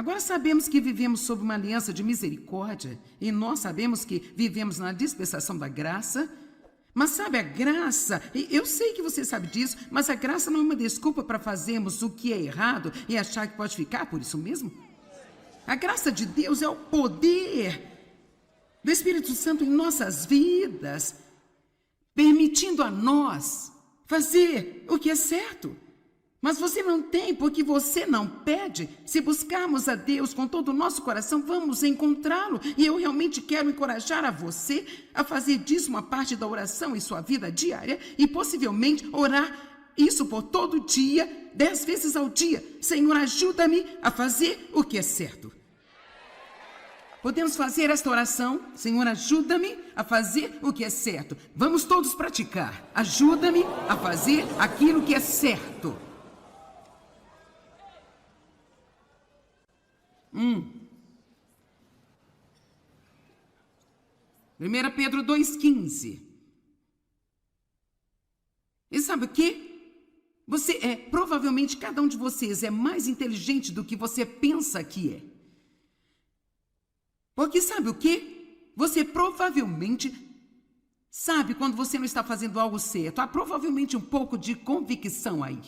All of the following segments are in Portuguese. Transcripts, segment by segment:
Agora sabemos que vivemos sob uma aliança de misericórdia e nós sabemos que vivemos na dispensação da graça. Mas sabe, a graça, eu sei que você sabe disso, mas a graça não é uma desculpa para fazermos o que é errado e achar que pode ficar por isso mesmo. A graça de Deus é o poder do Espírito Santo em nossas vidas, permitindo a nós fazer o que é certo. Mas você não tem porque você não pede. Se buscarmos a Deus com todo o nosso coração, vamos encontrá-lo. E eu realmente quero encorajar a você a fazer disso uma parte da oração em sua vida diária e possivelmente orar isso por todo dia, 10 vezes ao dia. Senhor, ajuda-me a fazer o que é certo. Podemos fazer esta oração? Senhor, ajuda-me a fazer o que é certo. Vamos todos praticar. Ajuda-me a fazer aquilo que é certo. 1 Pedro 2,15. E sabe o quê? Provavelmente cada um de vocês é mais inteligente do que você pensa que é. Porque sabe o quê? Você provavelmente sabe quando você não está fazendo algo certo. Há provavelmente um pouco de convicção aí.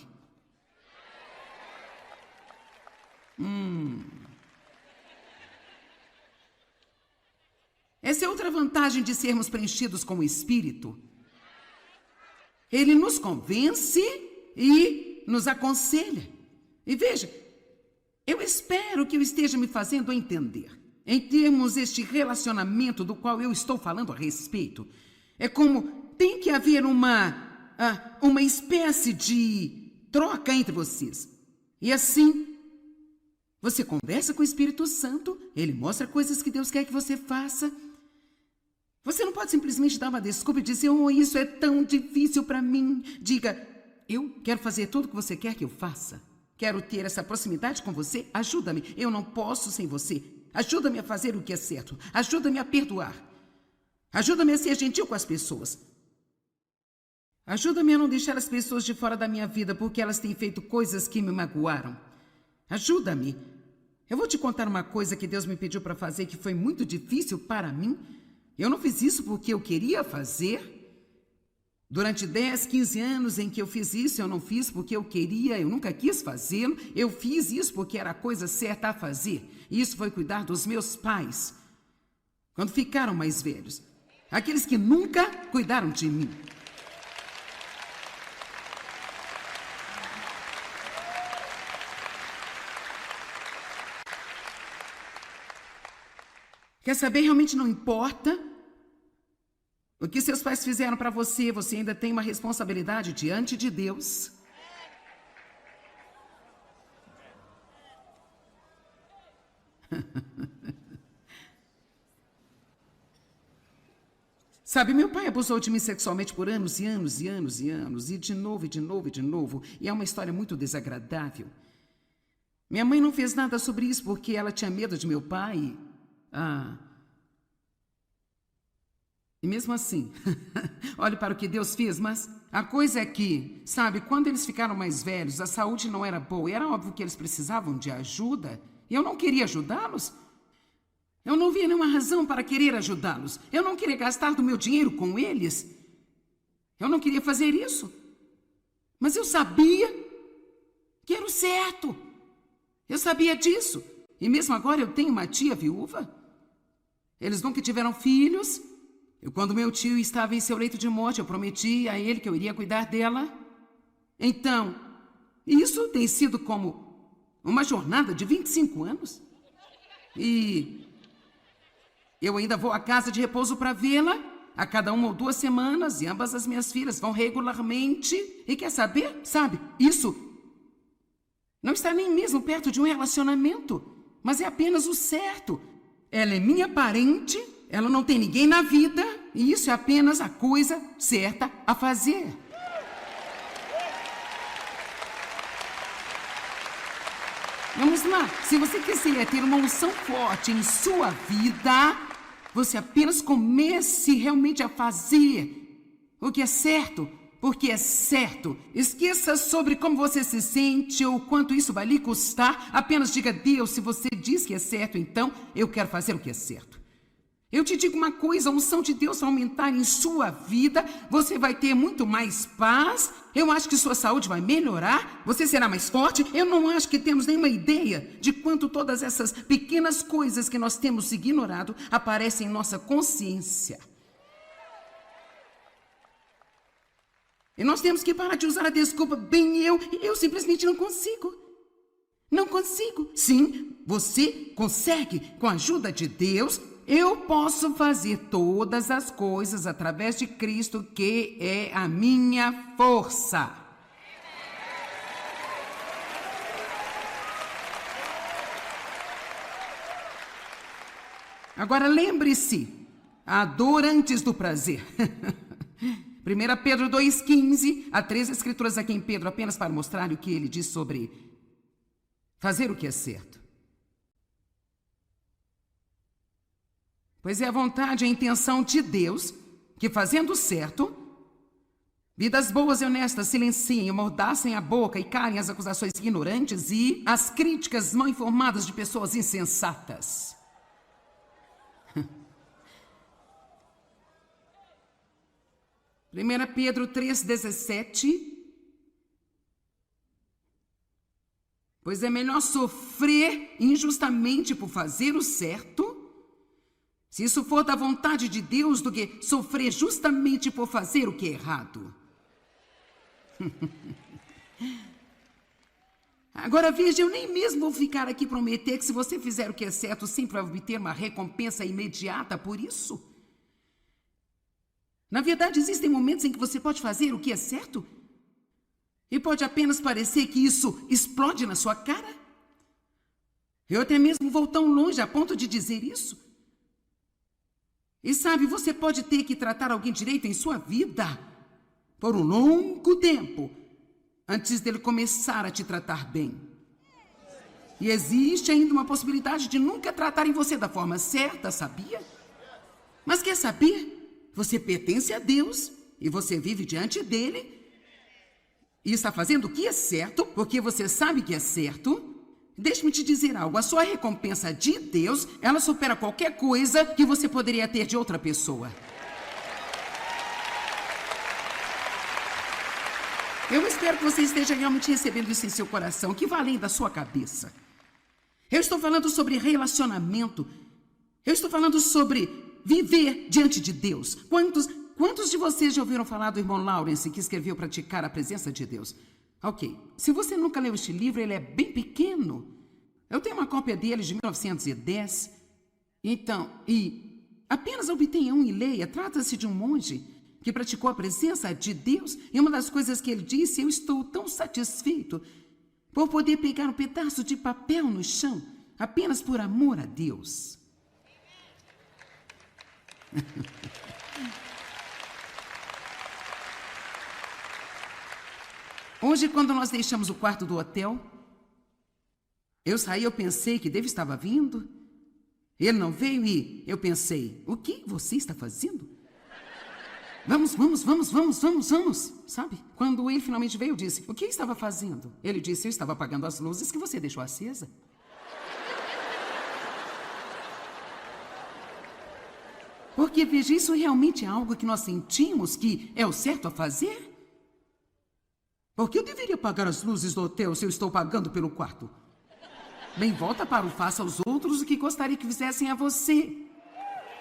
Essa é outra vantagem de sermos preenchidos com o Espírito. Ele nos convence e nos aconselha. E veja, eu espero que eu esteja me fazendo entender. Em termos deste relacionamento do qual eu estou falando a respeito, é como tem que haver uma espécie de troca entre vocês. E assim, você conversa com o Espírito Santo, ele mostra coisas que Deus quer que você faça. Você não pode simplesmente dar uma desculpa e dizer, isso é tão difícil para mim. Diga, eu quero fazer tudo o que você quer que eu faça. Quero ter essa proximidade com você, ajuda-me. Eu não posso sem você. Ajuda-me a fazer o que é certo. Ajuda-me a perdoar. Ajuda-me a ser gentil com as pessoas. Ajuda-me a não deixar as pessoas de fora da minha vida porque elas têm feito coisas que me magoaram. Ajuda-me. Eu vou te contar uma coisa que Deus me pediu para fazer que foi muito difícil para mim. Eu não fiz isso porque eu queria fazer. Durante 10, 15 anos em que eu fiz isso, eu não fiz porque eu queria, eu nunca quis fazê-lo. Eu fiz isso porque era a coisa certa a fazer. E isso foi cuidar dos meus pais, quando ficaram mais velhos. Aqueles que nunca cuidaram de mim. Quer saber? Realmente não importa o que seus pais fizeram para você, você ainda tem uma responsabilidade diante de Deus. Sabe, meu pai abusou de mim sexualmente por anos e anos e anos e anos, e de novo, e de novo, e de novo, e é uma história muito desagradável. Minha mãe não fez nada sobre isso porque ela tinha medo de meu pai. E mesmo assim, olhe para o que Deus fez, mas a coisa é que, sabe, quando eles ficaram mais velhos, a saúde não era boa, e era óbvio que eles precisavam de ajuda, e eu não queria ajudá-los. Eu não via nenhuma razão para querer ajudá-los. Eu não queria gastar do meu dinheiro com eles. Eu não queria fazer isso. Mas eu sabia que era o certo. Eu sabia disso. E mesmo agora eu tenho uma tia viúva. Eles nunca tiveram filhos. E quando meu tio estava em seu leito de morte, eu prometi a ele que eu iria cuidar dela. Então, isso tem sido como uma jornada de 25 anos. E eu ainda vou à casa de repouso para vê-la a cada 1 ou 2 semanas, e ambas as minhas filhas vão regularmente. E quer saber? Sabe, isso não está nem mesmo perto de um relacionamento, mas é apenas o certo. Ela é minha parente, ela não tem ninguém na vida, e isso é apenas a coisa certa a fazer. Vamos lá, se você quiser ter uma unção forte em sua vida, você apenas comece realmente a fazer o que é certo, porque é certo. Esqueça sobre como você se sente ou quanto isso vai lhe custar. Apenas diga: Deus, se você diz que é certo, então eu quero fazer o que é certo. Eu te digo uma coisa, a unção de Deus vai aumentar em sua vida, você vai ter muito mais paz, eu acho que sua saúde vai melhorar, você será mais forte. Eu não acho que temos nenhuma ideia de quanto todas essas pequenas coisas que nós temos ignorado aparecem em nossa consciência. E nós temos que parar de usar a desculpa: bem, eu simplesmente não consigo. Não consigo. Sim, você consegue, com a ajuda de Deus. Eu posso fazer todas as coisas através de Cristo, que é a minha força. Agora lembre-se, a dor antes do prazer. 1 Pedro 2,15, há 3 escrituras aqui em Pedro, apenas para mostrar o que ele diz sobre fazer o que é certo. Pois é a vontade e a intenção de Deus que, fazendo certo, vidas boas e honestas silenciem, amordaçem a boca e calem as acusações ignorantes e as críticas mal informadas de pessoas insensatas. 1 Pedro 3,17. Pois é melhor sofrer injustamente por fazer o certo, se isso for da vontade de Deus, do que sofrer justamente por fazer o que é errado. Agora veja, eu nem mesmo vou ficar aqui prometer que se você fizer o que é certo, sempre vai obter uma recompensa imediata por isso. Na verdade, existem momentos em que você pode fazer o que é certo e pode apenas parecer que isso explode na sua cara. Eu até mesmo vou tão longe a ponto de dizer isso. E sabe, você pode ter que tratar alguém direito em sua vida por um longo tempo antes dele começar a te tratar bem. E existe ainda uma possibilidade de nunca tratarem você da forma certa, sabia? Mas quer saber? Você pertence a Deus e você vive diante dele e está fazendo o que é certo, porque você sabe que é certo. Deixe-me te dizer algo, a sua recompensa de Deus, ela supera qualquer coisa que você poderia ter de outra pessoa. Eu espero que você esteja realmente recebendo isso em seu coração, que vai além da sua cabeça. Eu estou falando sobre relacionamento. Eu estou falando sobre viver diante de Deus. Quantos de vocês já ouviram falar do irmão Lawrence, que escreveu Praticar a Presença de Deus? Ok, se você nunca leu este livro, ele é bem pequeno. Eu tenho uma cópia dele de 1910. Então, apenas obtenha um e leia. Trata-se de um monge que praticou a presença de Deus. E uma das coisas que ele disse: eu estou tão satisfeito por poder pegar um pedaço de papel no chão, apenas por amor a Deus. Hoje, quando nós deixamos o quarto do hotel, eu saí, eu pensei que David estava vindo. Ele não veio e eu pensei: o que você está fazendo? Vamos, sabe? Quando ele finalmente veio, eu disse: o que estava fazendo? Ele disse: eu estava apagando as luzes que você deixou acesa. Porque, veja, isso realmente é algo que nós sentimos que é o certo a fazer? Por que eu deveria apagar as luzes do hotel se eu estou pagando pelo quarto? Bem, volta para o faça aos outros o que gostaria que fizessem a você.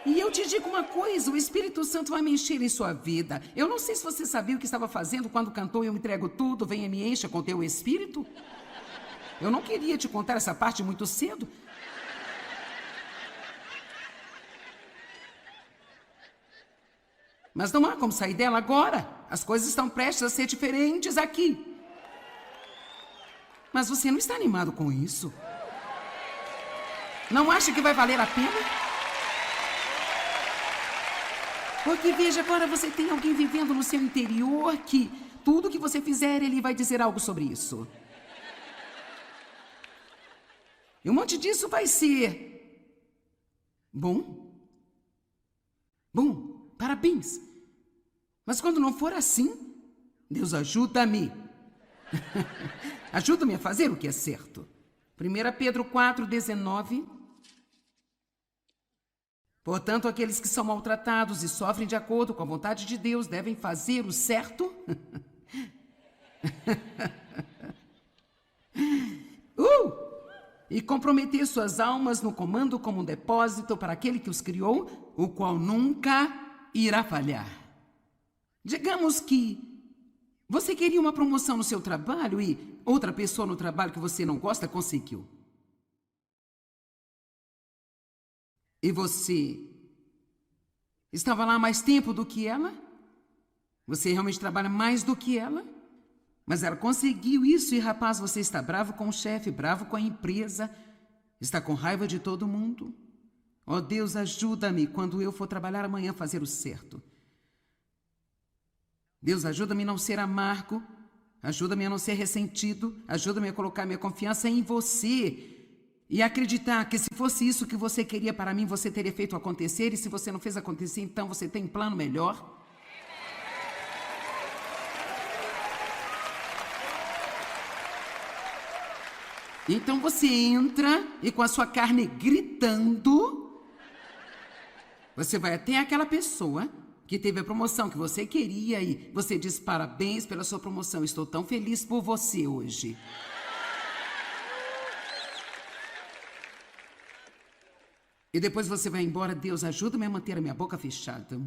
E eu te digo uma coisa, o Espírito Santo vai me encher em sua vida. Eu não sei se você sabia o que estava fazendo quando cantou Eu Entrego Tudo, Venha Me Encha com Teu Espírito. Eu não queria te contar essa parte muito cedo. Mas não há como sair dela agora. As coisas estão prestes a ser diferentes aqui. Mas você não está animado com isso? Não acha que vai valer a pena? Porque, veja, agora você tem alguém vivendo no seu interior que tudo que você fizer, ele vai dizer algo sobre isso. E um monte disso vai ser bom. Bom, parabéns. Mas quando não for assim, Deus, ajuda-me. Ajuda-me a fazer o que é certo. 1 Pedro 4:19. Portanto, aqueles que são maltratados e sofrem de acordo com a vontade de Deus devem fazer o certo. E comprometer suas almas no comando como um depósito para aquele que os criou, o qual nunca irá falhar. Digamos que você queria uma promoção no seu trabalho e outra pessoa no trabalho que você não gosta conseguiu. E você estava lá mais tempo do que ela? Você realmente trabalha mais do que ela? Mas ela conseguiu isso e, rapaz, você está bravo com o chefe, bravo com a empresa, está com raiva de todo mundo. Oh, Deus, ajuda-me quando eu for trabalhar amanhã a fazer o certo. Deus, ajuda-me a não ser amargo, ajuda-me a não ser ressentido, ajuda-me a colocar minha confiança em você e acreditar que se fosse isso que você queria para mim, você teria feito acontecer, e se você não fez acontecer, então você tem um plano melhor. Então você entra e com a sua carne gritando, você vai até aquela pessoa que teve a promoção que você queria e você diz: parabéns pela sua promoção, estou tão feliz por você hoje. E depois você vai embora: Deus, ajuda-me a manter a minha boca fechada.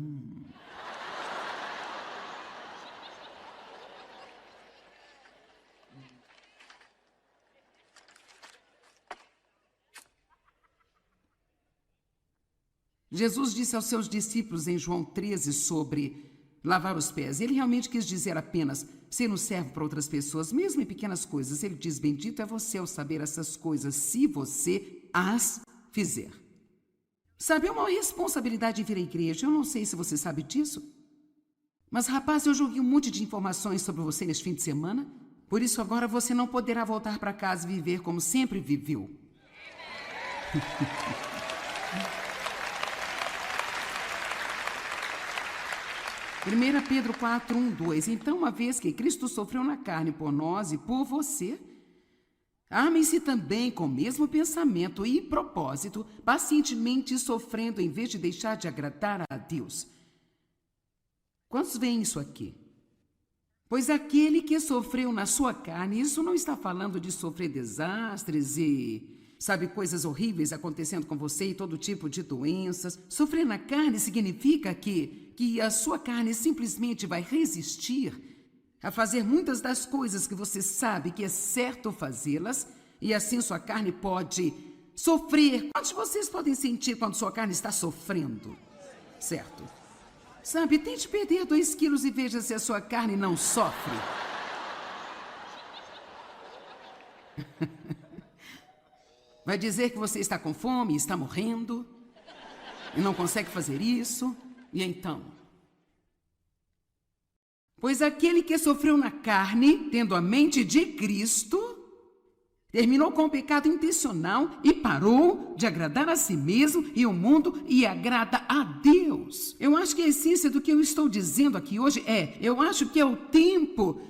Jesus disse aos seus discípulos em João 13 sobre lavar os pés. Ele realmente quis dizer apenas ser um servo para outras pessoas, mesmo em pequenas coisas. Ele diz: bendito é você ao saber essas coisas, se você as fizer. Sabe, é uma responsabilidade vir à igreja. Eu não sei se você sabe disso, mas, rapaz, eu joguei um monte de informações sobre você neste fim de semana. Por isso agora você não poderá voltar para casa e viver como sempre viveu. 1 Pedro 4:1-2. Então, uma vez que Cristo sofreu na carne por nós e por você, amem-se também com o mesmo pensamento e propósito, pacientemente sofrendo em vez de deixar de agradar a Deus. Quantos veem isso aqui? Pois aquele que sofreu na sua carne, isso não está falando de sofrer desastres e, sabe, coisas horríveis acontecendo com você e todo tipo de doenças. Sofrer na carne significa que a sua carne simplesmente vai resistir a fazer muitas das coisas que você sabe que é certo fazê-las, e assim sua carne pode sofrer. Quantos de vocês podem sentir quando sua carne está sofrendo? Certo? Sabe, tente perder 2 quilos e veja se a sua carne não sofre. Vai dizer que você está com fome, está morrendo, e não consegue fazer isso, e então? Pois aquele que sofreu na carne, tendo a mente de Cristo, terminou com o pecado intencional e parou de agradar a si mesmo e o mundo e agrada a Deus. Eu acho que a essência do que eu estou dizendo aqui hoje eu acho que é o tempo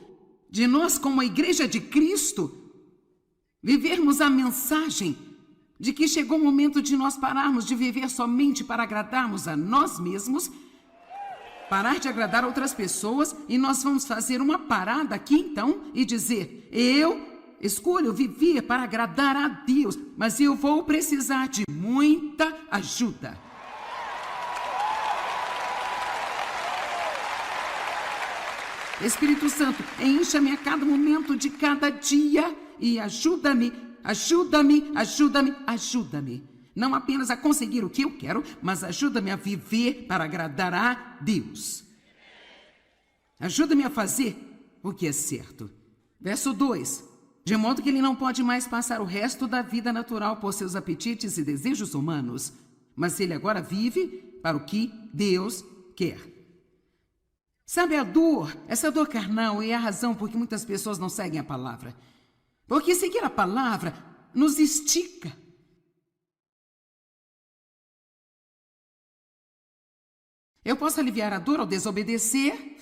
de nós, como a igreja de Cristo, vivermos a mensagem de que chegou o momento de nós pararmos de viver somente para agradarmos a nós mesmos, parar de agradar outras pessoas, e nós vamos fazer uma parada aqui então e dizer: eu escolho viver para agradar a Deus, mas eu vou precisar de muita ajuda. Espírito Santo, encha-me a cada momento de cada dia e ajuda-me, ajuda-me, ajuda-me, ajuda-me. Não apenas a conseguir o que eu quero, mas ajuda-me a viver para agradar a Deus. Ajuda-me a fazer o que é certo. Verso 2. De modo que ele não pode mais passar o resto da vida natural por seus apetites e desejos humanos, mas ele agora vive para o que Deus quer. Sabe, a dor, essa dor carnal é a razão por que muitas pessoas não seguem a palavra. Porque seguir a palavra nos estica. Eu posso aliviar a dor ao desobedecer,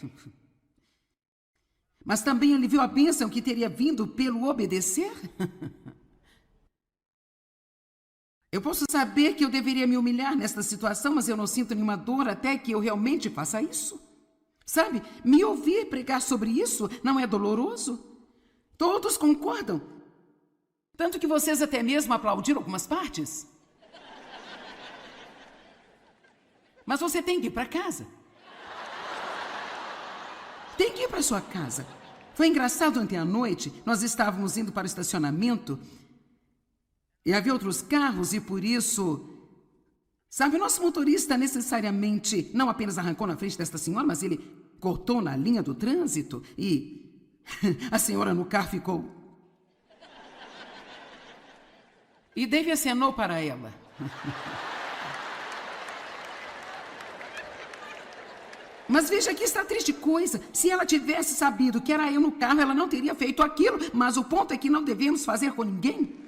Mas também ele viu a bênção que teria vindo pelo obedecer? Eu posso saber que eu deveria me humilhar nesta situação, mas eu não sinto nenhuma dor até que eu realmente faça isso. Sabe, me ouvir pregar sobre isso não é doloroso? Todos concordam. Tanto que vocês até mesmo aplaudiram algumas partes. Mas você tem que ir para casa. Tem que ir para sua casa. Foi engraçado ontem à noite, nós estávamos indo para o estacionamento e havia outros carros e por isso, sabe, o nosso motorista necessariamente não apenas arrancou na frente desta senhora, mas ele cortou na linha do trânsito e a senhora no carro ficou... E Dave acenou para ela. Mas veja que está triste coisa. Se ela tivesse sabido que era eu no carro, ela não teria feito aquilo. Mas o ponto é que não devemos fazer com ninguém.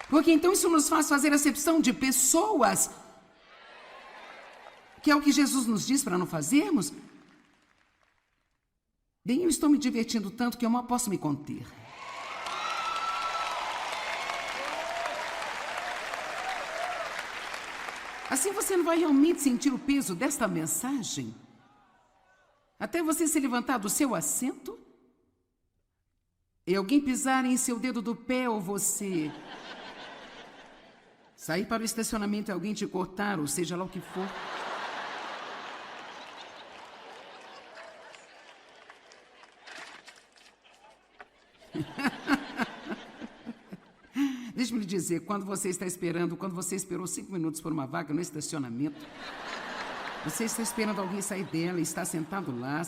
Porque então isso nos faz fazer acepção de pessoas. Que é o que Jesus nos diz para não fazermos. Bem, eu estou me divertindo tanto que eu mal posso me conter. Assim você não vai realmente sentir o peso desta mensagem? Até você se levantar do seu assento? E alguém pisar em seu dedo do pé ou você... sair para o estacionamento e alguém te cortar, ou seja lá o que for. Deixe-me lhe dizer, quando você esperou 5 minutos por uma vaga no estacionamento, você está esperando alguém sair dela e está sentado lá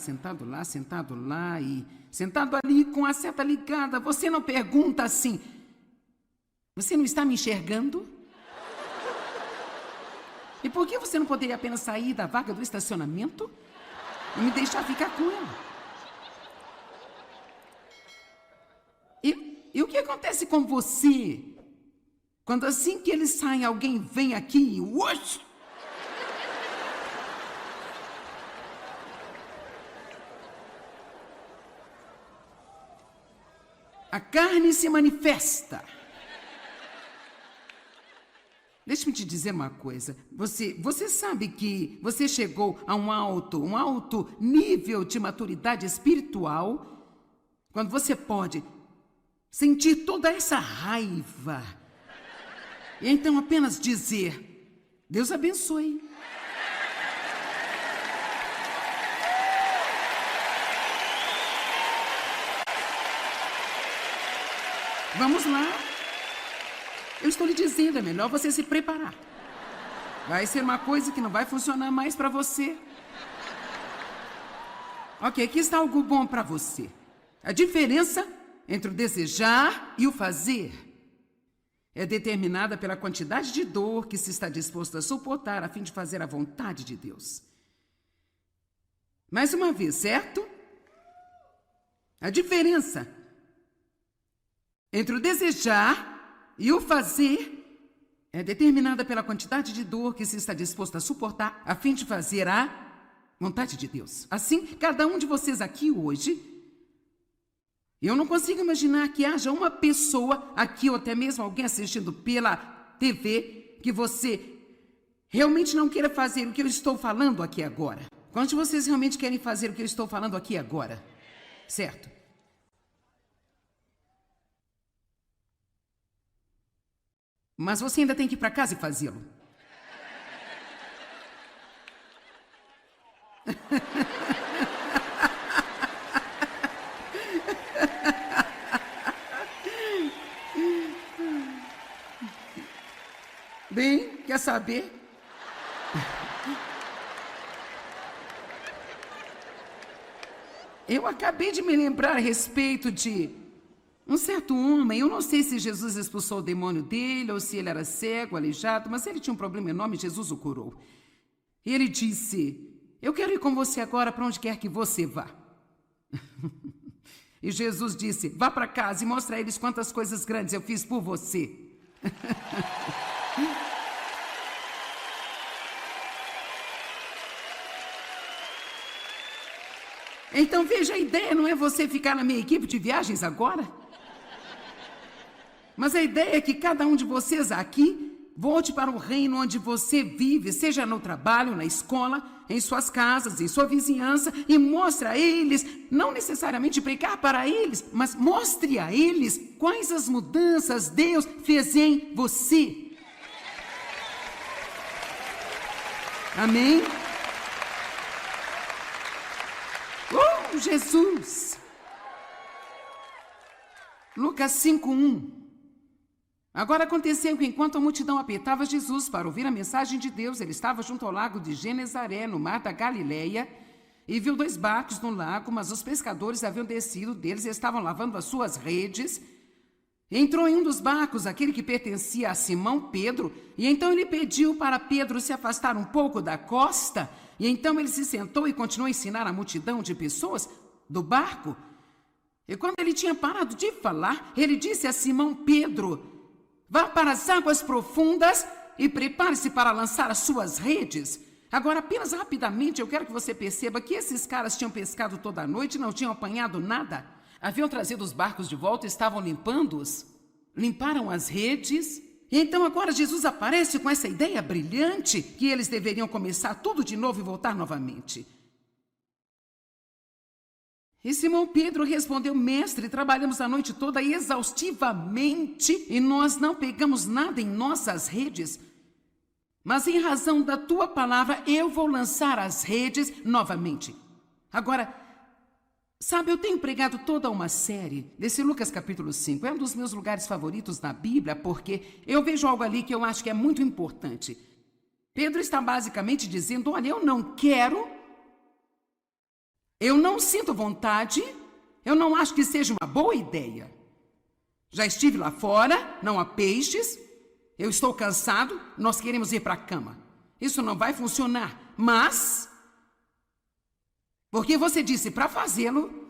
e sentado ali com a seta ligada. Você não pergunta assim, você não está me enxergando? E por que você não poderia apenas sair da vaga do estacionamento e me deixar ficar com ela? E o que acontece com você? Quando assim que eles saem, alguém vem aqui e... Uosh! A carne se manifesta. Deixa-me te dizer uma coisa. Você sabe que você chegou a um alto nível de maturidade espiritual quando você pode sentir toda essa raiva e então apenas dizer, Deus abençoe. Vamos lá. Eu estou lhe dizendo, é melhor você se preparar. Vai ser uma coisa que não vai funcionar mais para você. Ok, aqui está algo bom para você. A diferença entre o desejar e o fazer é determinada pela quantidade de dor que se está disposto a suportar a fim de fazer a vontade de Deus. Mais uma vez, certo? A diferença entre o desejar e o fazer é determinada pela quantidade de dor que se está disposto a suportar a fim de fazer a vontade de Deus. Assim, cada um de vocês aqui hoje, eu não consigo imaginar que haja uma pessoa aqui, ou até mesmo alguém assistindo pela TV, que você realmente não queira fazer o que eu estou falando aqui agora. Quantos de vocês realmente querem fazer o que eu estou falando aqui agora? Certo? Mas você ainda tem que ir para casa e fazê-lo. Bem, quer saber? Eu acabei de me lembrar a respeito de um certo homem. Eu não sei se Jesus expulsou o demônio dele ou se ele era cego, aleijado, mas ele tinha um problema enorme e Jesus o curou. E ele disse, eu quero ir com você agora para onde quer que você vá. E Jesus disse, vá para casa e mostre a eles quantas coisas grandes eu fiz por você. Então veja, a ideia não é você ficar na minha equipe de viagens agora. Mas a ideia é que cada um de vocês aqui volte para o reino onde você vive, seja no trabalho, na escola, em suas casas, em sua vizinhança, e mostre a eles, não necessariamente pregar para eles, mas mostre a eles quais as mudanças Deus fez em você. Amém? Oh, Jesus! Lucas 5:1. Agora aconteceu que enquanto a multidão apertava Jesus para ouvir a mensagem de Deus, ele estava junto ao lago de Genezaré, no mar da Galileia, e viu 2 barcos no lago, mas os pescadores haviam descido deles e estavam lavando as suas redes. Entrou em um dos barcos, aquele que pertencia a Simão Pedro, e então ele pediu para Pedro se afastar um pouco da costa, e então ele se sentou e continuou a ensinar a multidão de pessoas do barco. E quando ele tinha parado de falar, ele disse a Simão Pedro: vá para as águas profundas e prepare-se para lançar as suas redes. Agora, apenas rapidamente, eu quero que você perceba que esses caras tinham pescado toda a noite e não tinham apanhado nada. Haviam trazido os barcos de volta e estavam limpando-os. Limparam as redes. E então agora Jesus aparece com essa ideia brilhante que eles deveriam começar tudo de novo e voltar novamente. E Simão Pedro respondeu: mestre, trabalhamos a noite toda exaustivamente e nós não pegamos nada em nossas redes. Mas em razão da tua palavra, eu vou lançar as redes novamente. Agora, sabe, eu tenho pregado toda uma série desse Lucas capítulo 5. É um dos meus lugares favoritos na Bíblia, porque eu vejo algo ali que eu acho que é muito importante. Pedro está basicamente dizendo: olha, eu não quero, eu não sinto vontade, eu não acho que seja uma boa ideia. Já estive lá fora, não há peixes, eu estou cansado, nós queremos ir para a cama. Isso não vai funcionar, mas, porque você disse para fazê-lo,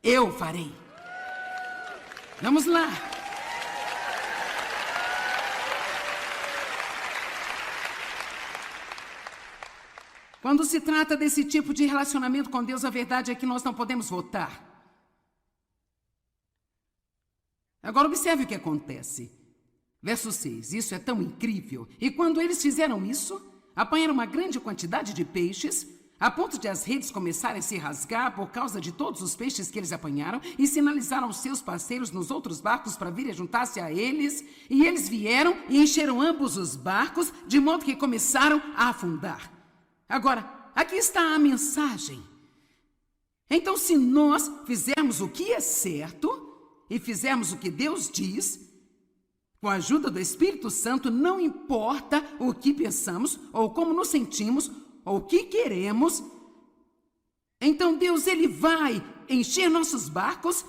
eu farei. Vamos lá. Quando se trata desse tipo de relacionamento com Deus, a verdade é que nós não podemos votar. Agora observe o que acontece. Verso 6, isso é tão incrível. E quando eles fizeram isso, apanharam uma grande quantidade de peixes, a ponto de as redes começarem a se rasgar por causa de todos os peixes que eles apanharam, e sinalizaram aos seus parceiros nos outros barcos para virem juntar-se a eles, e eles vieram e encheram ambos os barcos, de modo que começaram a afundar. Agora, aqui está a mensagem. Então, se nós fizermos o que é certo e fizermos o que Deus diz, com a ajuda do Espírito Santo, não importa o que pensamos, ou como nos sentimos, ou o que queremos, então Deus, Ele vai encher nossos barcos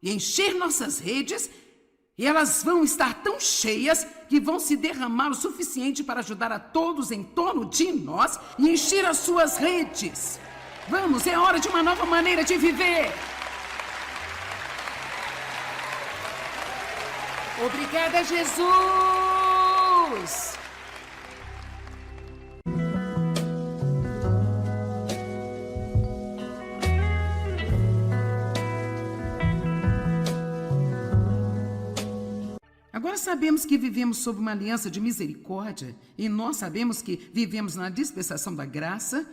e encher nossas redes, e elas vão estar tão cheias que vão se derramar o suficiente para ajudar a todos em torno de nós e encher as suas redes. Vamos, é hora de uma nova maneira de viver. Obrigada, Jesus! Agora sabemos que vivemos sob uma aliança de misericórdia e nós sabemos que vivemos na dispensação da graça.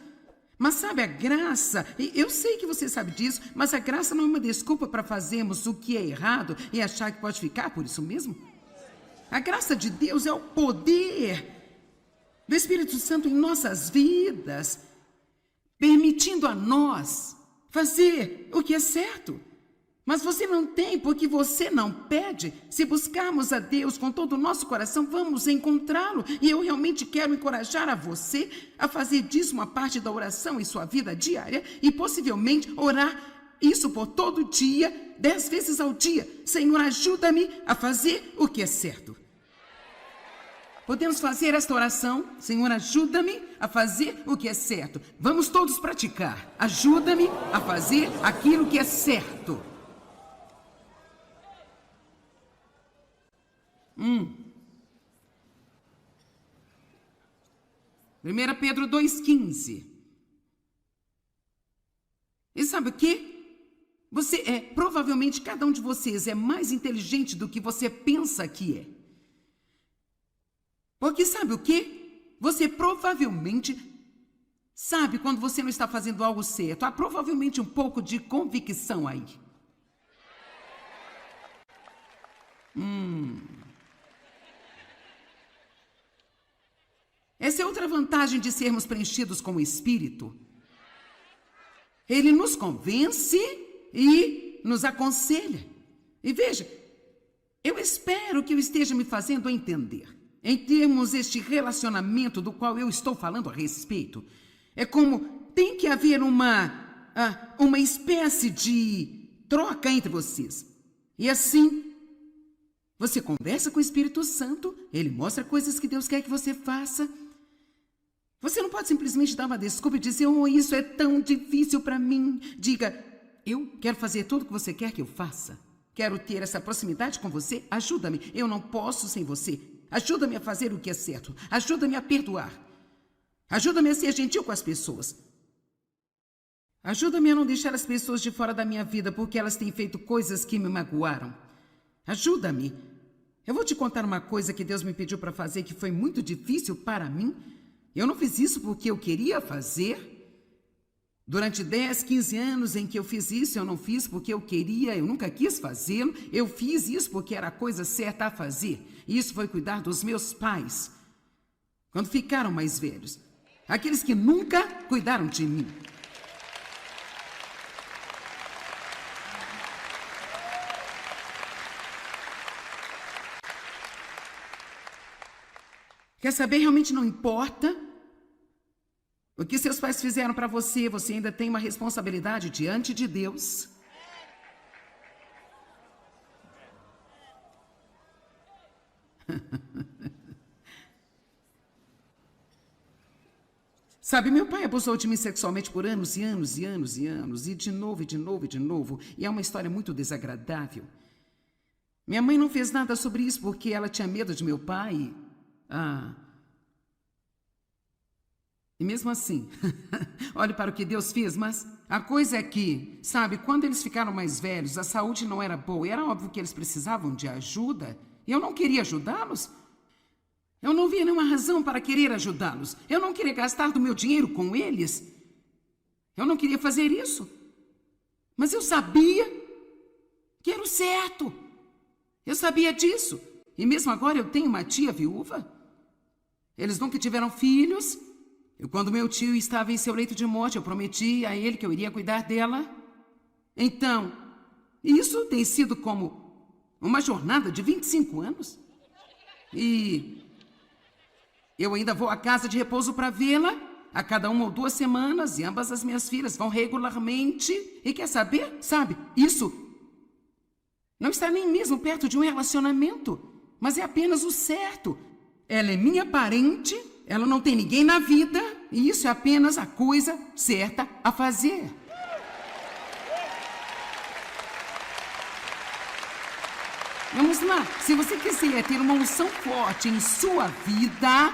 Mas sabe, a graça, eu sei que você sabe disso, mas a graça não é uma desculpa para fazermos o que é errado e achar que pode ficar por isso mesmo. A graça de Deus é o poder do Espírito Santo em nossas vidas, permitindo a nós fazer o que é certo. Mas você não tem porque você não pede. Se buscarmos a Deus com todo o nosso coração, vamos encontrá-lo. E eu realmente quero encorajar a você a fazer disso uma parte da oração em sua vida diária e possivelmente orar isso por todo dia, 10 vezes ao dia. Senhor, ajuda-me a fazer o que é certo. Podemos fazer esta oração? Senhor, ajuda-me a fazer o que é certo. Vamos todos praticar. Ajuda-me a fazer aquilo que é certo. 1 Pedro 2,15. sabe o quê? Provavelmente cada um de vocês é mais inteligente do que você pensa que é. Porque sabe o quê? Você provavelmente sabe quando você não está fazendo algo certo. Há provavelmente um pouco de convicção aí. Essa é outra vantagem de sermos preenchidos com o Espírito. Ele nos convence e nos aconselha. E veja, eu espero que eu esteja me fazendo entender. Em termos este relacionamento do qual eu estou falando a respeito, é como tem que haver uma espécie de troca entre vocês. E assim, você conversa com o Espírito Santo, ele mostra coisas que Deus quer que você faça. Você não pode simplesmente dar uma desculpa e dizer, isso é tão difícil para mim. Diga, eu quero fazer tudo o que você quer que eu faça. Quero ter essa proximidade com você, ajuda-me. Eu não posso sem você. Ajuda-me a fazer o que é certo. Ajuda-me a perdoar. Ajuda-me a ser gentil com as pessoas. Ajuda-me a não deixar as pessoas de fora da minha vida porque elas têm feito coisas que me magoaram. Ajuda-me. Eu vou te contar uma coisa que Deus me pediu para fazer que foi muito difícil para mim. Eu não fiz isso porque eu queria fazer. Durante 10, 15 anos em que eu fiz isso, eu não fiz porque eu queria, eu nunca quis fazê-lo. Eu fiz isso porque era a coisa certa a fazer. E isso foi cuidar dos meus pais, quando ficaram mais velhos. Aqueles que nunca cuidaram de mim. Quer saber? Realmente não importa o que seus pais fizeram para você, você ainda tem uma responsabilidade diante de Deus. Sabe, meu pai abusou de mim sexualmente por anos e anos e anos e anos, e de novo, e de novo, e de novo, e é uma história muito desagradável. Minha mãe não fez nada sobre isso porque ela tinha medo de meu pai. E mesmo assim, olhe para o que Deus fez, mas a coisa é que, sabe, quando eles ficaram mais velhos, a saúde não era boa, e era óbvio que eles precisavam de ajuda, e eu não queria ajudá-los. Eu não via nenhuma razão para querer ajudá-los. Eu não queria gastar do meu dinheiro com eles. Eu não queria fazer isso. Mas eu sabia que era o certo. Eu sabia disso. E mesmo agora eu tenho uma tia viúva. Eles nunca tiveram filhos. E quando meu tio estava em seu leito de morte, eu prometi a ele que eu iria cuidar dela. Então, isso tem sido como uma jornada de 25 anos. E eu ainda vou à casa de repouso para vê-la a cada 1 ou 2 semanas, e ambas as minhas filhas vão regularmente. E quer saber? Sabe, isso não está nem mesmo perto de um relacionamento, mas é apenas o certo. Ela é minha parente, ela não tem ninguém na vida, e isso é apenas a coisa certa a fazer. Vamos lá, se você quiser ter uma unção forte em sua vida,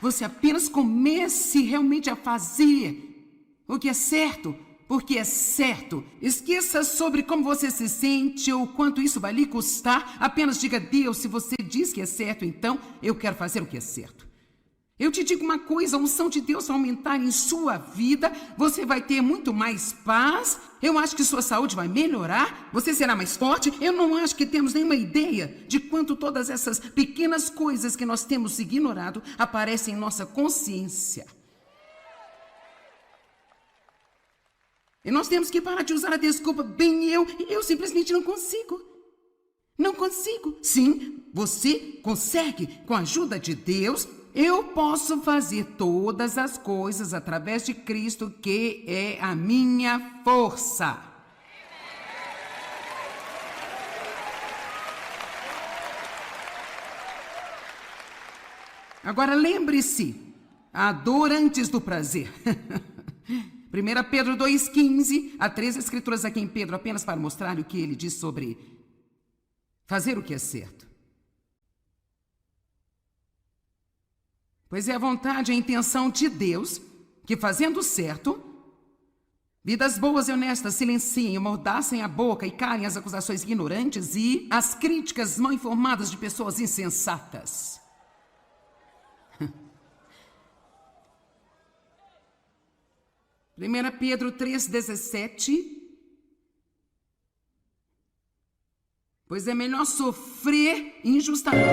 você apenas comece realmente a fazer o que é certo, porque é certo. Esqueça sobre como você se sente ou quanto isso vai lhe custar. Apenas diga a Deus, se você diz que é certo, então eu quero fazer o que é certo. Eu te digo uma coisa, a unção de Deus vai aumentar em sua vida, você vai ter muito mais paz, eu acho que sua saúde vai melhorar, você será mais forte. Eu não acho que temos nenhuma ideia de quanto todas essas pequenas coisas que nós temos ignorado aparecem em nossa consciência. E nós temos que parar de usar a desculpa, eu simplesmente não consigo. Não consigo. Sim, você consegue, com a ajuda de Deus. Eu posso fazer todas as coisas através de Cristo, que é a minha força. Agora lembre-se, a dor antes do prazer. 1 Pedro 2,15, há 3 escrituras aqui em Pedro, apenas para mostrar o que ele diz sobre fazer o que é certo. Pois é a vontade e a intenção de Deus que, fazendo certo, Vidas boas e honestas silenciem, amordacem a boca e calem as acusações ignorantes e as críticas mal informadas de pessoas insensatas. 1 Pedro 3,17. Pois é melhor sofrer injustamente.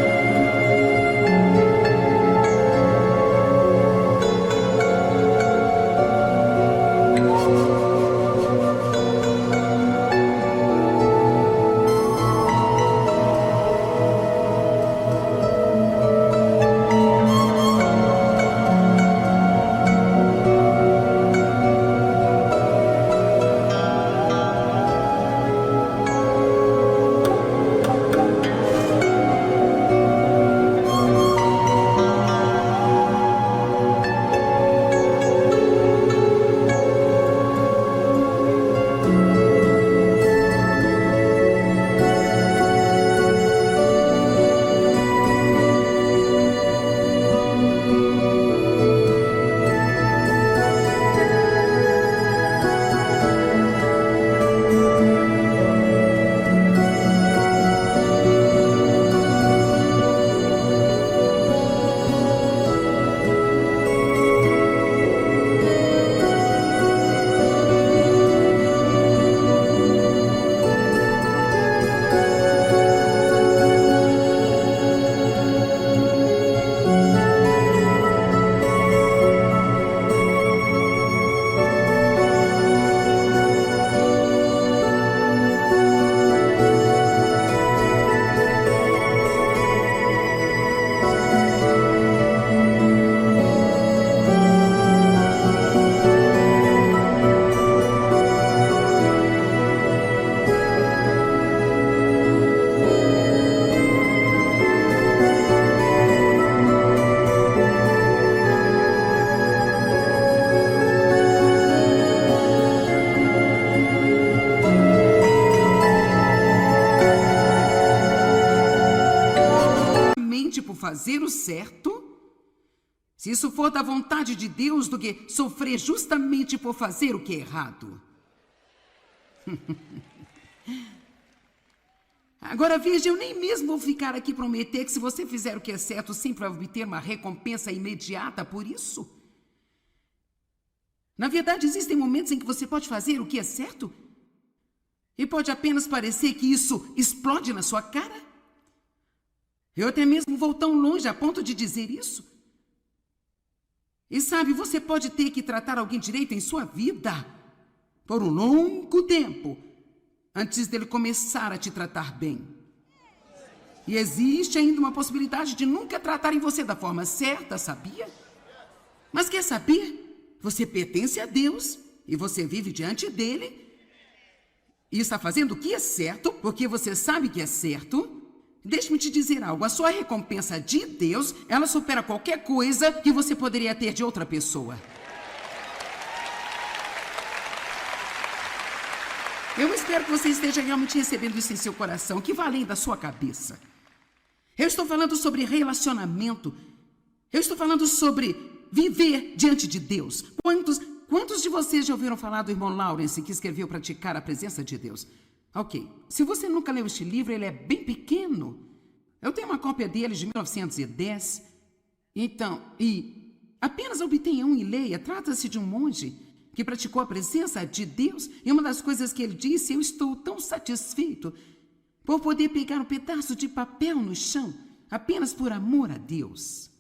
Por fazer o certo, se isso for da vontade de Deus, do que sofrer justamente por fazer o que é errado. Agora veja, eu nem mesmo vou ficar aqui prometer que se você fizer o que é certo, sempre vai obter uma recompensa imediata por isso. Na verdade, existem momentos em que você pode fazer o que é certo e pode apenas parecer que isso explode na sua cara. Eu até mesmo vou tão longe a ponto de dizer isso. E sabe, você pode ter que tratar alguém direito em sua vida por um longo tempo antes dele começar a te tratar bem. E existe ainda uma possibilidade de nunca tratarem você da forma certa, sabia? Mas quer saber? Você pertence a Deus e você vive diante dele e está fazendo o que é certo porque você sabe que é certo. Deixe-me te dizer algo, a sua recompensa de Deus, ela supera qualquer coisa que você poderia ter de outra pessoa. Eu espero que você esteja realmente recebendo isso em seu coração, que vai além da sua cabeça. Eu estou falando sobre relacionamento. Eu estou falando sobre viver diante de Deus. Quantos de vocês já ouviram falar do irmão Lawrence, que escreveu Praticar a Presença de Deus? Ok, se você nunca leu este livro, ele é bem pequeno. Eu tenho uma cópia dele de 1910. Então, apenas obtenha um e leia. Trata-se de um monge que praticou a presença de Deus. E uma das coisas que ele disse, eu estou tão satisfeito por poder pegar um pedaço de papel no chão, apenas por amor a Deus.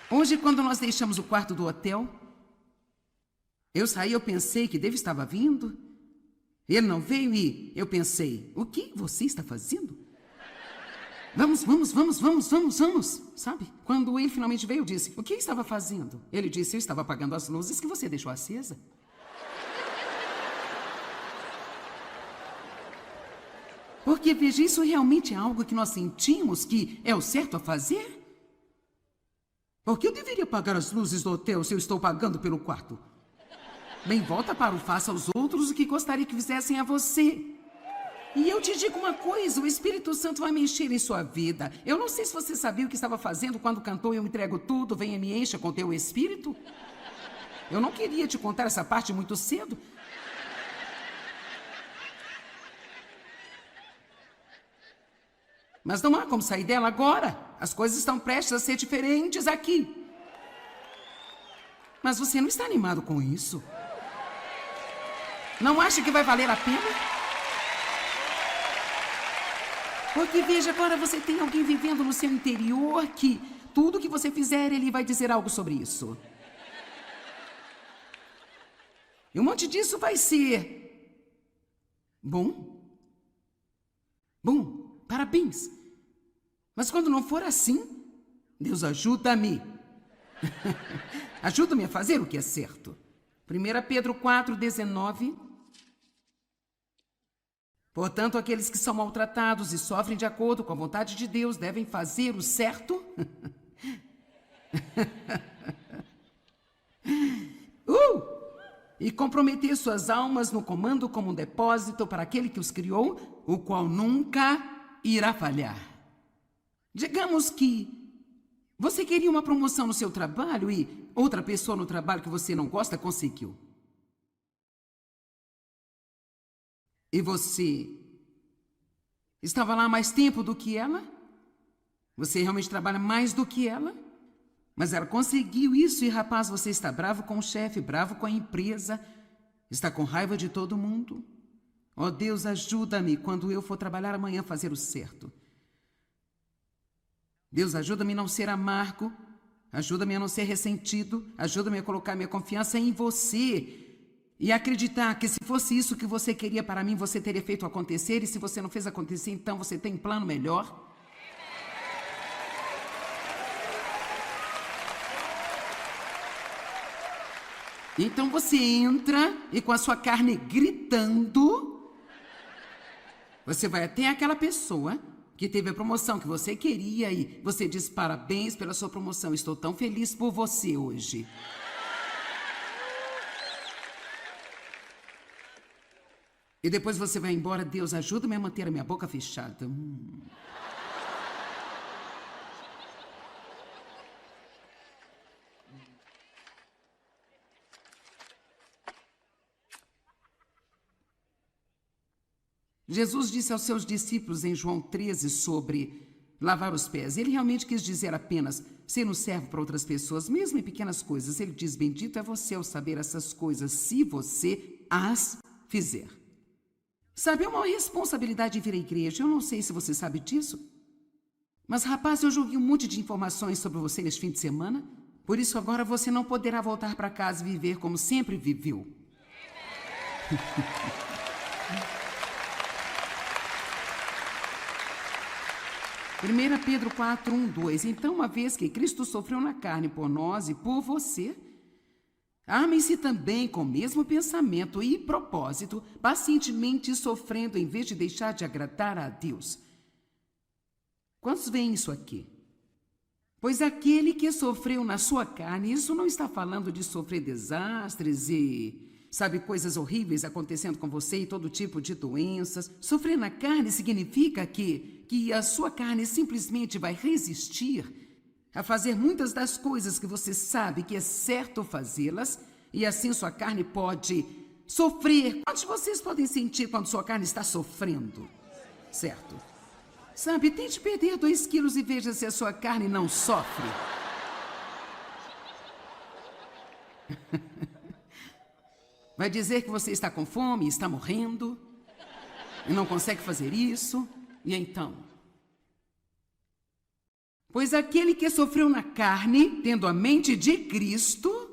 Hoje, quando nós deixamos o quarto do hotel, eu saí, eu pensei que David estava vindo. Ele não veio e eu pensei, o que você está fazendo? Vamos, sabe? Quando ele finalmente veio, eu disse, o que eu estava fazendo? Ele disse, eu estava apagando as luzes que você deixou acesa. Porque, veja, isso realmente é algo que nós sentimos que é o certo a fazer? Por que eu deveria apagar as luzes do hotel se eu estou pagando pelo quarto? Bem, volta para o faça aos outros o que gostaria que fizessem a você. E eu te digo uma coisa, o Espírito Santo vai mexer em sua vida. Eu não sei se você sabia o que estava fazendo quando cantou Eu Entrego Tudo, venha e me encha com teu Espírito. Eu não queria te contar essa parte muito cedo. Mas não há como sair dela agora. As coisas estão prestes a ser diferentes aqui. Mas você não está animado com isso? Não acha que vai valer a pena? Porque veja, agora você tem alguém vivendo no seu interior que tudo que você fizer, ele vai dizer algo sobre isso. E um monte disso vai ser bom. Bom, parabéns. Mas quando não for assim, Deus ajuda-me. Ajuda-me a fazer o que é certo. 1 Pedro 4:19. Portanto, aqueles que são maltratados e sofrem de acordo com a vontade de Deus devem fazer o certo. E comprometer suas almas no comando como um depósito para aquele que os criou, o qual nunca irá falhar. Digamos que você queria uma promoção no seu trabalho e outra pessoa no trabalho que você não gosta conseguiu. E você estava lá mais tempo do que ela? Você realmente trabalha mais do que ela? Mas ela conseguiu isso e, rapaz, você está bravo com o chefe, bravo com a empresa, está com raiva de todo mundo. Oh, Deus, ajuda-me quando eu for trabalhar amanhã a fazer o certo. Deus, ajuda-me a não ser amargo, ajuda-me a não ser ressentido, ajuda-me a colocar minha confiança em você. E acreditar que se fosse isso que você queria para mim, você teria feito acontecer. E se você não fez acontecer, então você tem um plano melhor. Então você entra e com a sua carne gritando, você vai até aquela pessoa que teve a promoção que você queria e você diz parabéns pela sua promoção. Estou tão feliz por você hoje. E depois você vai embora, Deus, ajuda-me a manter a minha boca fechada. Jesus disse aos seus discípulos em João 13 sobre lavar os pés. Ele realmente quis dizer apenas ser um servo para outras pessoas, mesmo em pequenas coisas. Ele diz, bendito é você ao saber essas coisas, se você as fizer. Sabe, é uma responsabilidade vir à igreja. Eu não sei se você sabe disso. Mas, rapaz, eu joguei um monte de informações sobre você neste fim de semana. Por isso, agora você não poderá voltar para casa e viver como sempre viveu. 1 Pedro 4:1-2. Então, uma vez que Cristo sofreu na carne por nós e por você, amem-se também com o mesmo pensamento e propósito, pacientemente sofrendo em vez de deixar de agradar a Deus. Quantos veem isso aqui? Pois aquele que sofreu na sua carne, isso não está falando de sofrer desastres e, sabe, coisas horríveis acontecendo com você e todo tipo de doenças. Sofrer na carne significa que a sua carne simplesmente vai resistir a fazer muitas das coisas que você sabe que é certo fazê-las, e assim sua carne pode sofrer. Quantos de vocês podem sentir quando sua carne está sofrendo? Certo? Sabe, tente perder 2 quilos e veja se a sua carne não sofre. Vai dizer que você está com fome, está morrendo, e não consegue fazer isso, e então? Pois aquele que sofreu na carne, tendo a mente de Cristo,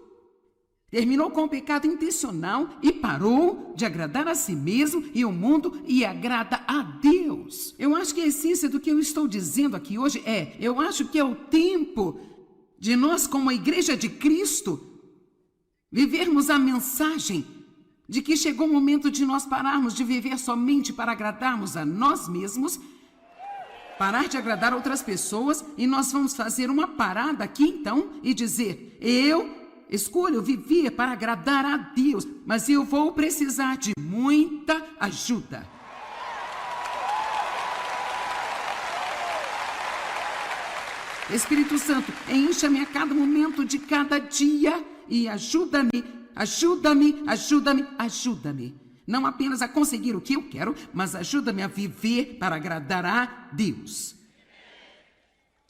terminou com o pecado intencional e parou de agradar a si mesmo e o mundo e agrada a Deus. Eu acho que a essência do que eu estou dizendo aqui hoje eu acho que é o tempo de nós, como a igreja de Cristo, vivermos a mensagem de que chegou o momento de nós pararmos de viver somente para agradarmos a nós mesmos, parar de agradar outras pessoas, e nós vamos fazer uma parada aqui então e dizer, eu escolho viver para agradar a Deus, mas eu vou precisar de muita ajuda. Espírito Santo, encha-me a cada momento de cada dia e ajuda-me, ajuda-me, ajuda-me, ajuda-me. Não apenas a conseguir o que eu quero, mas ajuda-me a viver para agradar a Deus.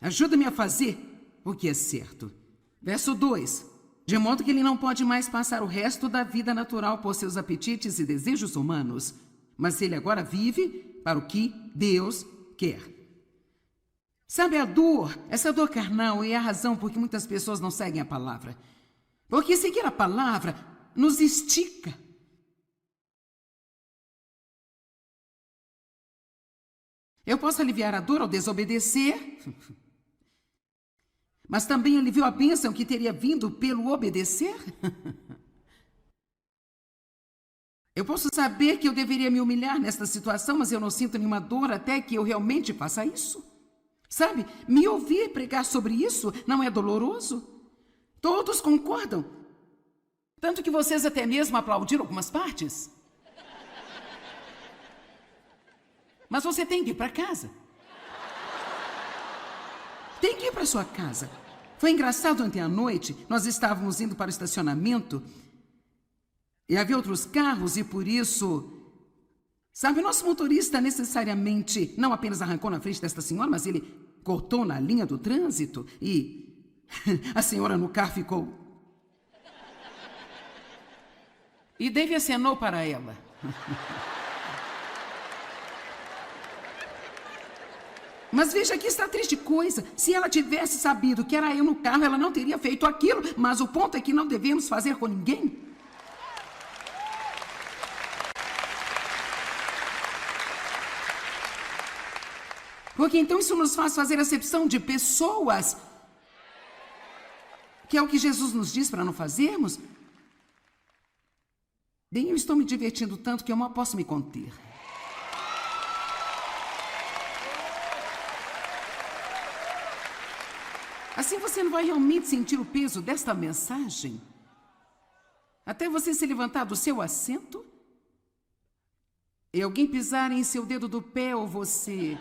Ajuda-me a fazer o que é certo. Verso 2. De modo que ele não pode mais passar o resto da vida natural por seus apetites e desejos humanos, mas ele agora vive para o que Deus quer. Sabe, a dor, essa dor carnal é a razão por que muitas pessoas não seguem a palavra. Porque seguir a palavra nos estica. Eu posso aliviar a dor ao desobedecer, mas também alivio a bênção que teria vindo pelo obedecer. Eu posso saber que eu deveria me humilhar nesta situação, mas eu não sinto nenhuma dor até que eu realmente faça isso. Sabe, me ouvir pregar sobre isso não é doloroso? Todos concordam. Tanto que vocês até mesmo aplaudiram algumas partes. Mas você tem que ir para casa. Tem que ir para sua casa. Foi engraçado ontem à noite, nós estávamos indo para o estacionamento e havia outros carros e por isso... Sabe, nosso motorista necessariamente não apenas arrancou na frente desta senhora, mas ele cortou na linha do trânsito e a senhora no carro ficou... E Dave acenou para ela. Mas veja que está a triste coisa. Se ela tivesse sabido que era eu no carro, ela não teria feito aquilo. Mas o ponto é que não devemos fazer com ninguém. Porque então isso nos faz fazer acepção de pessoas, que é o que Jesus nos diz para não fazermos. Bem, eu estou me divertindo tanto que eu mal posso me conter. Assim você não vai realmente sentir o peso desta mensagem. Até você se levantar do seu assento e alguém pisar em seu dedo do pé ou você...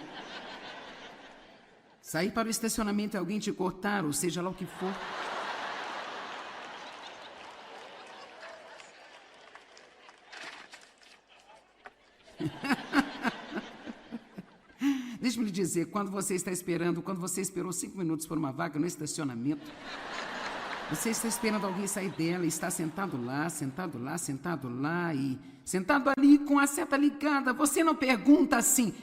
sair para o estacionamento e alguém te cortar, ou seja lá o que for. Deixe-me lhe dizer, quando você esperou 5 minutos por uma vaga no estacionamento, você está esperando alguém sair dela e está sentado lá, sentado lá, sentado lá e sentado ali com a seta ligada. Você não pergunta assim,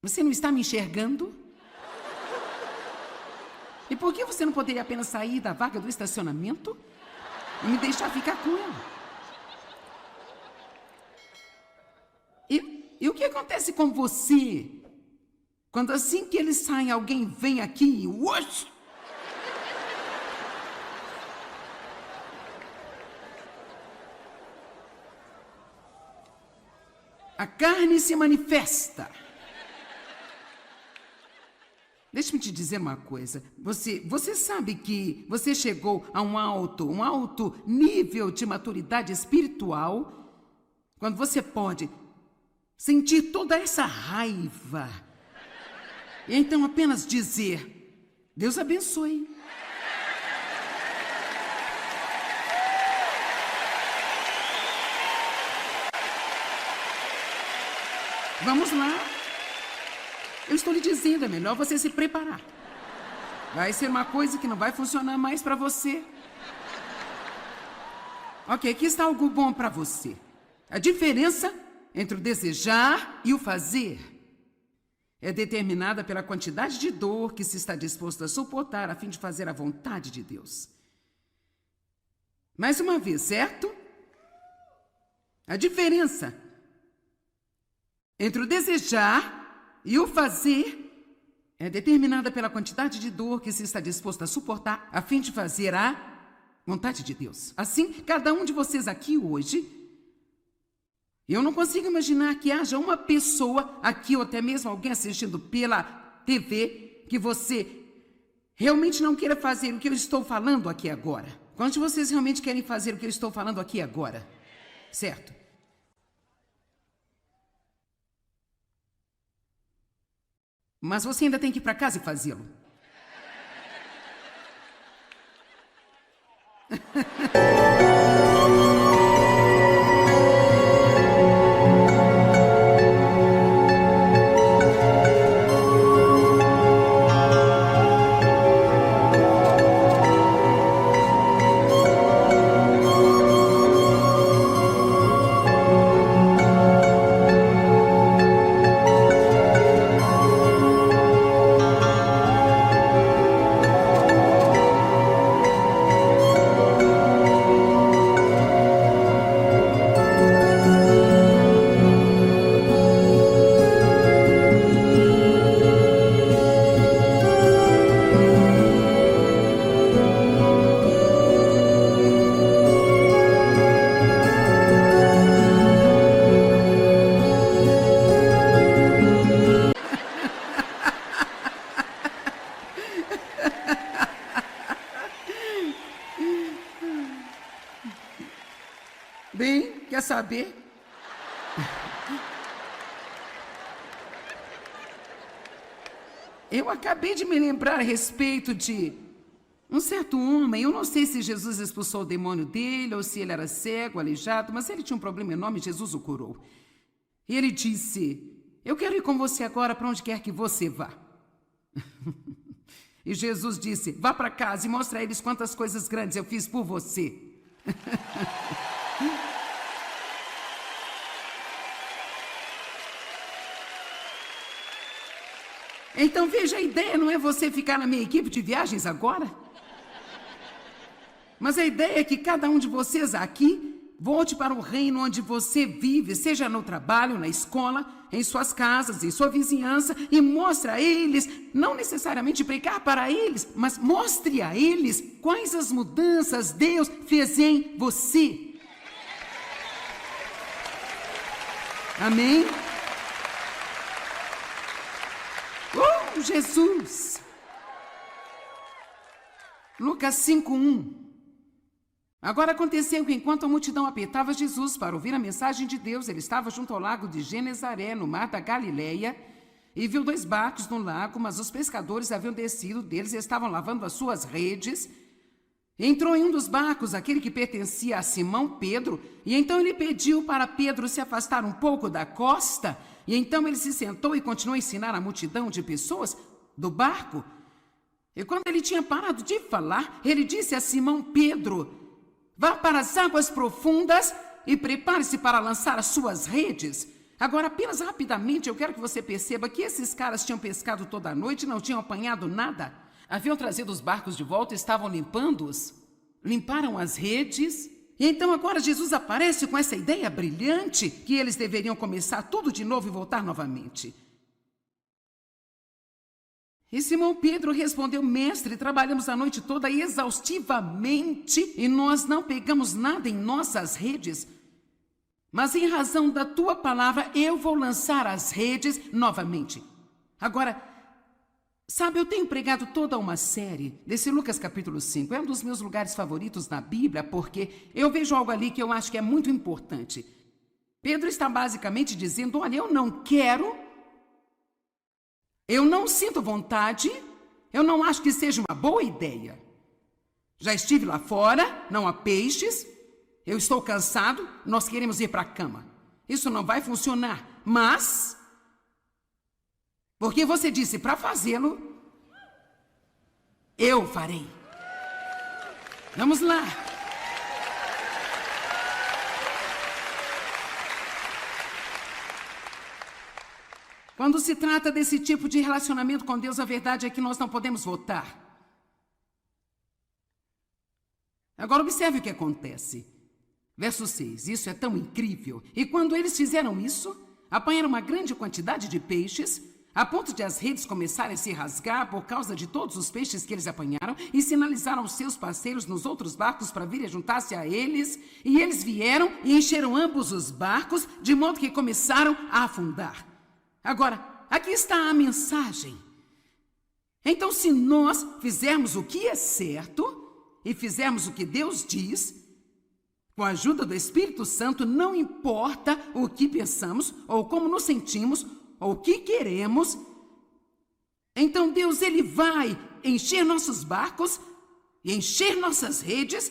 você não está me enxergando? E por que você não poderia apenas sair da vaga do estacionamento e me deixar ficar com ela? E o que acontece com você quando assim que eles saem, alguém vem aqui e... Uosh! A carne se manifesta. Deixa-me te dizer uma coisa. Você sabe que você chegou a um alto nível de maturidade espiritual quando você pode sentir toda essa raiva e então apenas dizer, Deus abençoe. Vamos lá. Eu estou lhe dizendo, é melhor você se preparar. Vai ser uma coisa que não vai funcionar mais para você. Ok, aqui está algo bom para você. A diferença entre o desejar e o fazer é determinada pela quantidade de dor que se está disposto a suportar a fim de fazer a vontade de Deus. Mais uma vez, certo? A diferença entre o desejar e o fazer é determinada pela quantidade de dor que se está disposto a suportar a fim de fazer a vontade de Deus. Assim, cada um de vocês aqui hoje, eu não consigo imaginar que haja uma pessoa aqui ou até mesmo alguém assistindo pela TV que você realmente não queira fazer o que eu estou falando aqui agora. Quantos de vocês realmente querem fazer o que eu estou falando aqui agora? Certo? Mas você ainda tem que ir para casa e fazê-lo. Bem, quer saber? Eu acabei de me lembrar a respeito de um certo homem. Eu não sei se Jesus expulsou o demônio dele ou se ele era cego, aleijado, mas ele tinha um problema enorme e Jesus o curou. E ele disse: eu quero ir com você agora para onde quer que você vá. E Jesus disse: vá para casa e mostre a eles quantas coisas grandes eu fiz por você. Então veja, a ideia não é você ficar na minha equipe de viagens agora. Mas a ideia é que cada um de vocês aqui volte para o reino onde você vive, seja no trabalho, na escola, em suas casas, em sua vizinhança, e mostre a eles, não necessariamente pregar para eles, mas mostre a eles quais as mudanças Deus fez em você. Amém? Oh, Jesus! Lucas 5:1. Agora aconteceu que enquanto a multidão apertava Jesus para ouvir a mensagem de Deus, ele estava junto ao lago de Genezaré, no mar da Galileia, e viu 2 barcos no lago, mas os pescadores haviam descido deles e estavam lavando as suas redes. Entrou em um dos barcos aquele que pertencia a Simão Pedro, e então ele pediu para Pedro se afastar um pouco da costa, e então ele se sentou e continuou a ensinar a multidão de pessoas do barco. E quando ele tinha parado de falar, ele disse a Simão Pedro: vá para as águas profundas e prepare-se para lançar as suas redes. Agora, apenas rapidamente, eu quero que você perceba que esses caras tinham pescado toda a noite e não tinham apanhado nada. Haviam trazido os barcos de volta e estavam limpando-os. Limparam as redes. E então agora Jesus aparece com essa ideia brilhante que eles deveriam começar tudo de novo e voltar novamente. E Simão Pedro respondeu: mestre, trabalhamos a noite toda exaustivamente e nós não pegamos nada em nossas redes. Mas em razão da tua palavra, eu vou lançar as redes novamente. Agora, sabe, eu tenho pregado toda uma série desse Lucas capítulo 5. É um dos meus lugares favoritos na Bíblia, porque eu vejo algo ali que eu acho que é muito importante. Pedro está basicamente dizendo: olha, eu não quero, eu não sinto vontade, eu não acho que seja uma boa ideia. Já estive lá fora, não há peixes, eu estou cansado, nós queremos ir para a cama. Isso não vai funcionar, mas, porque você disse para fazê-lo, eu farei. Vamos lá. Quando se trata desse tipo de relacionamento com Deus, a verdade é que nós não podemos votar. Agora observe o que acontece. Verso 6, isso é tão incrível. E quando eles fizeram isso, apanharam uma grande quantidade de peixes, a ponto de as redes começarem a se rasgar por causa de todos os peixes que eles apanharam, e sinalizaram aos seus parceiros nos outros barcos para virem juntar-se a eles, e eles vieram e encheram ambos os barcos, de modo que começaram a afundar. Agora, aqui está a mensagem. Então, se nós fizermos o que é certo e fizermos o que Deus diz, com a ajuda do Espírito Santo, não importa o que pensamos ou como nos sentimos ou o que queremos, então Deus, ele vai encher nossos barcos e encher nossas redes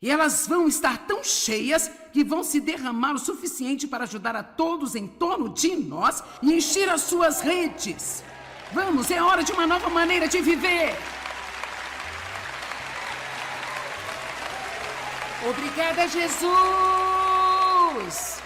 E elas vão estar tão cheias que vão se derramar o suficiente para ajudar a todos em torno de nós e encher as suas redes. Vamos, é hora de uma nova maneira de viver. Obrigada, Jesus!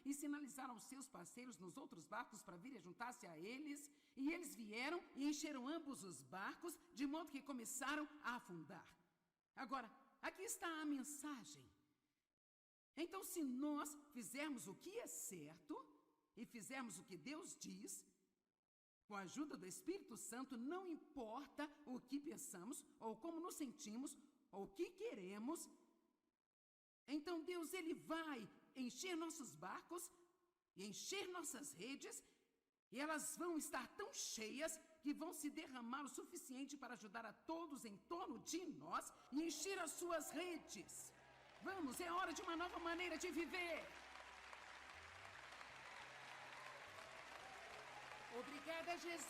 E sinalizaram aos seus parceiros nos outros barcos para virem juntar-se a eles, e eles vieram e encheram ambos os barcos, de modo que começaram a afundar. Agora, aqui está a mensagem. Então, se nós fizermos o que é certo, e fizermos o que Deus diz, com a ajuda do Espírito Santo, não importa o que pensamos, ou como nos sentimos, ou o que queremos, então Deus, Ele vai encher nossos barcos e encher nossas redes, e elas vão estar tão cheias que vão se derramar o suficiente para ajudar a todos em torno de nós e encher as suas redes. Vamos, é hora de uma nova maneira de viver. Obrigada, Jesus!